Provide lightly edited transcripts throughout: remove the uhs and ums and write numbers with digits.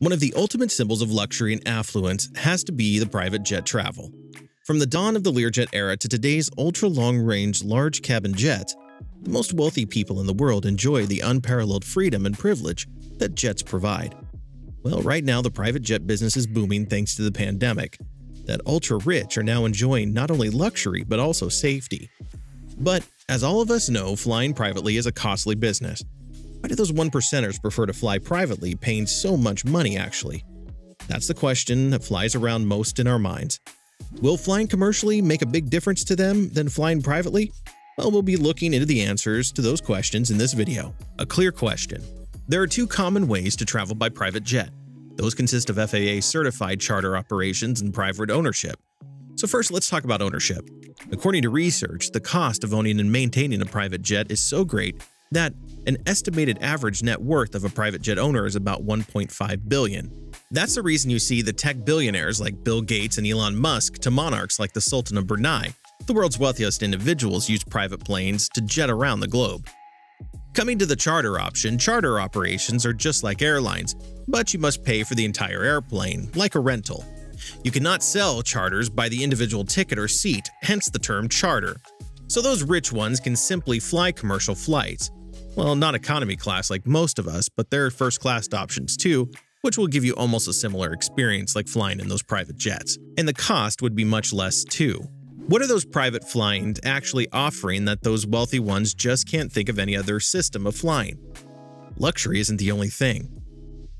One of the ultimate symbols of luxury and affluence has to be the private jet travel. From the dawn of the Learjet era to today's ultra-long-range large cabin jets, the most wealthy people in the world enjoy the unparalleled freedom and privilege that jets provide. Well, right now the private jet business is booming thanks to the pandemic. That ultra-rich are now enjoying not only luxury but also safety. But, as all of us know, flying privately is a costly business. Why do those 1%ers prefer to fly privately, paying so much money actually? That's the question that flies around most in our minds. Will flying commercially make a big difference to them than flying privately? Well, we'll be looking into the answers to those questions in this video. A clear question. There are two common ways to travel by private jet. Those consist of FAA-certified charter operations and private ownership. So first, let's talk about ownership. According to research, the cost of owning and maintaining a private jet is so great that an estimated average net worth of a private jet owner is about $1.5 billion. That's the reason you see the tech billionaires like Bill Gates and Elon Musk to monarchs like the Sultan of Brunei. The world's wealthiest individuals use private planes to jet around the globe. Coming to the charter option, charter operations are just like airlines, but you must pay for the entire airplane, like a rental. You cannot sell charters by the individual ticket or seat, hence the term charter. So those rich ones can simply fly commercial flights. Well, not economy class like most of us, but there are first-class options too, which will give you almost a similar experience like flying in those private jets. And the cost would be much less too. What are those private flying actually offering that those wealthy ones just can't think of any other system of flying? Luxury isn't the only thing.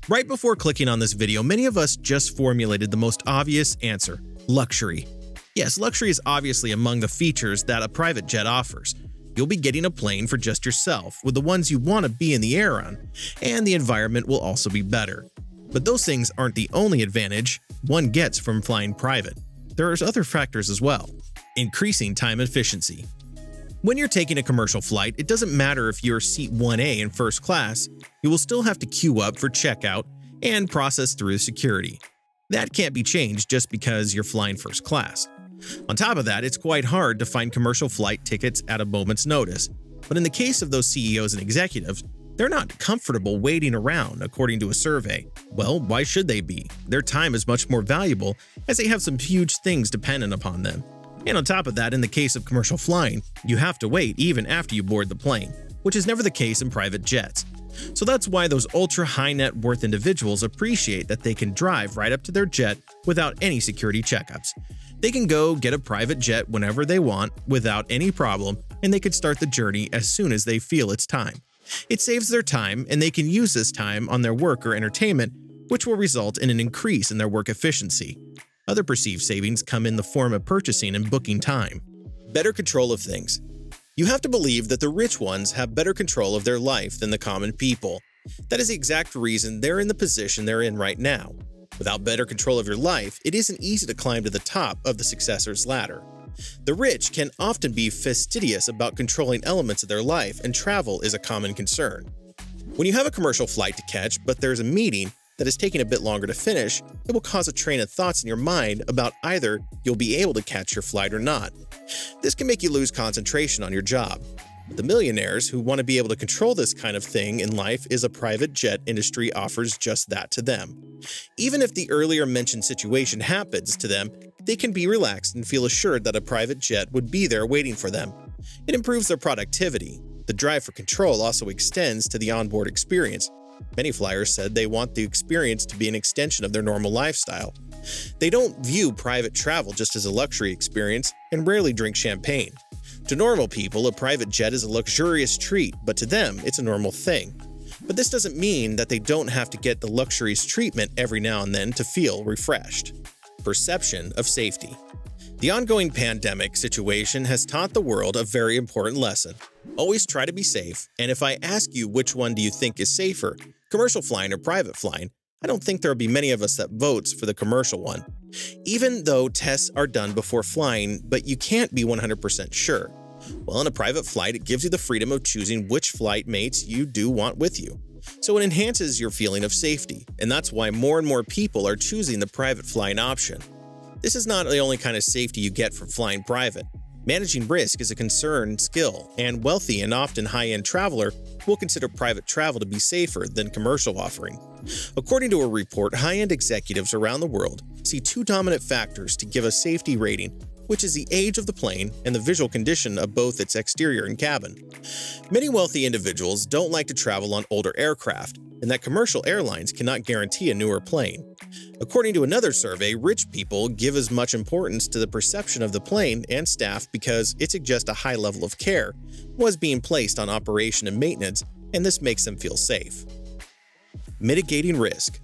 Right before clicking on this video, many of us just formulated the most obvious answer: luxury. Yes, luxury is obviously among the features that a private jet offers. You'll be getting a plane for just yourself, with the ones you want to be in the air on, and the environment will also be better. But those things aren't the only advantage one gets from flying private. There are other factors as well. Increasing time efficiency. When you're taking a commercial flight, it doesn't matter if you're seat 1A in first class, you will still have to queue up for checkout and process through security. That can't be changed just because you're flying first class. On top of that, it's quite hard to find commercial flight tickets at a moment's notice. But in the case of those CEOs and executives, they're not comfortable waiting around, according to a survey. Well, why should they be? Their time is much more valuable as they have some huge things dependent upon them. And on top of that, in the case of commercial flying, you have to wait even after you board the plane, which is never the case in private jets. So that's why those ultra-high net worth individuals appreciate that they can drive right up to their jet without any security checkups. They can go get a private jet whenever they want without any problem, and they can start the journey as soon as they feel it's time. It saves their time, and they can use this time on their work or entertainment, which will result in an increase in their work efficiency. Other perceived savings come in the form of purchasing and booking time. Better control of things. You have to believe that the rich ones have better control of their life than the common people. That is the exact reason they're in the position they're in right now. Without better control of your life, it isn't easy to climb to the top of the successor's ladder. The rich can often be fastidious about controlling elements of their life, and travel is a common concern. When you have a commercial flight to catch, but there's a meeting that is taking a bit longer to finish, it will cause a train of thoughts in your mind about either you'll be able to catch your flight or not. This can make you lose concentration on your job. But the millionaires who want to be able to control this kind of thing in life is a private jet industry offers just that to them. Even if the earlier mentioned situation happens to them, they can be relaxed and feel assured that a private jet would be there waiting for them. It improves their productivity. The drive for control also extends to the onboard experience. Many flyers said they want the experience to be an extension of their normal lifestyle. They don't view private travel just as a luxury experience and rarely drink champagne. To normal people, a private jet is a luxurious treat, but to them, it's a normal thing. But this doesn't mean that they don't have to get the luxurious treatment every now and then to feel refreshed. Perception of safety. The ongoing pandemic situation has taught the world a very important lesson. Always try to be safe, and if I ask you which one do you think is safer, commercial flying or private flying, I don't think there will be many of us that votes for the commercial one. Even though tests are done before flying, but you can't be 100% sure. Well, in a private flight, it gives you the freedom of choosing which flight mates you do want with you. So it enhances your feeling of safety, and that's why more and more people are choosing the private flying option. This is not the only kind of safety you get from flying private. Managing risk is a concerned skill, and wealthy and often high-end traveler will consider private travel to be safer than commercial offering. According to a report, high-end executives around the world see two dominant factors to give a safety rating, which is the age of the plane and the visual condition of both its exterior and cabin. Many wealthy individuals don't like to travel on older aircraft, and that commercial airlines cannot guarantee a newer plane. According to another survey, rich people give as much importance to the perception of the plane and staff because it suggests a high level of care was being placed on operation and maintenance, and this makes them feel safe. Mitigating risk.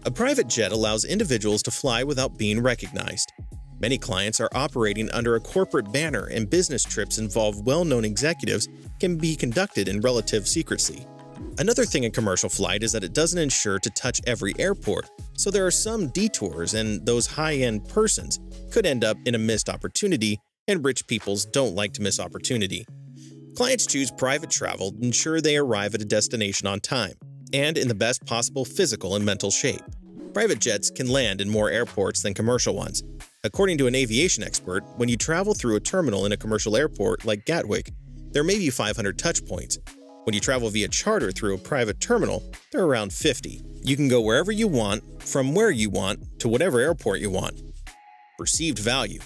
A private jet allows individuals to fly without being recognized. Many clients are operating under a corporate banner, and business trips involve well-known executives can be conducted in relative secrecy. Another thing in commercial flight is that it doesn't ensure to touch every airport, so there are some detours, and those high-end persons could end up in a missed opportunity, and rich peoples don't like to miss opportunity. Clients choose private travel to ensure they arrive at a destination on time and in the best possible physical and mental shape. Private jets can land in more airports than commercial ones. According to an aviation expert, when you travel through a terminal in a commercial airport like Gatwick, there may be 500 touch points. When you travel via charter through a private terminal, there are around 50. You can go wherever you want, from where you want, to whatever airport you want. Perceived value.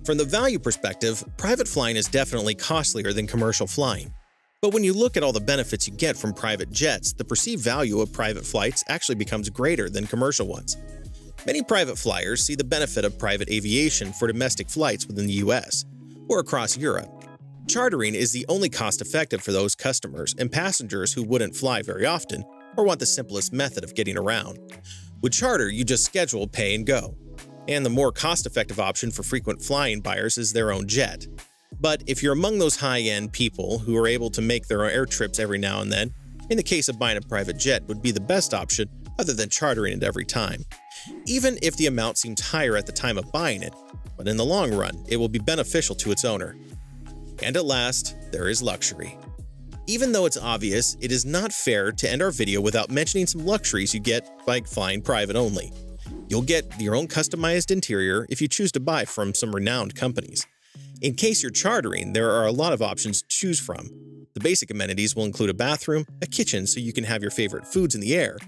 From the value perspective, private flying is definitely costlier than commercial flying. But when you look at all the benefits you get from private jets, the perceived value of private flights actually becomes greater than commercial ones. Many private flyers see the benefit of private aviation for domestic flights within the US or across Europe. Chartering is the only cost-effective for those customers and passengers who wouldn't fly very often or want the simplest method of getting around. With charter, you just schedule, pay, and go. And the more cost-effective option for frequent flying buyers is their own jet. But if you're among those high-end people who are able to make their own air trips every now and then, in the case of buying a private jet would be the best option other than chartering it every time. Even if the amount seems higher at the time of buying it, but in the long run, it will be beneficial to its owner. And at last, there is luxury. Even though it's obvious, it is not fair to end our video without mentioning some luxuries you get by flying private only. You'll get your own customized interior if you choose to buy from some renowned companies. In case you're chartering, there are a lot of options to choose from. The basic amenities will include a bathroom, a kitchen so you can have your favorite foods in the air.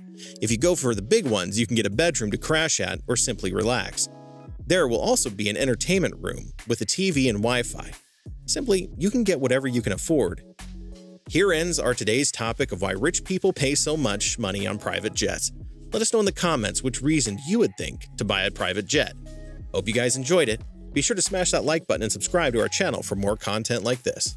If you go for the big ones, you can get a bedroom to crash at or simply relax. There will also be an entertainment room with a TV and Wi-Fi. Simply, you can get whatever you can afford. Here ends our today's topic of why rich people pay so much money on private jets. Let us know in the comments which reason you would think to buy a private jet. Hope you guys enjoyed it. Be sure to smash that like button and subscribe to our channel for more content like this.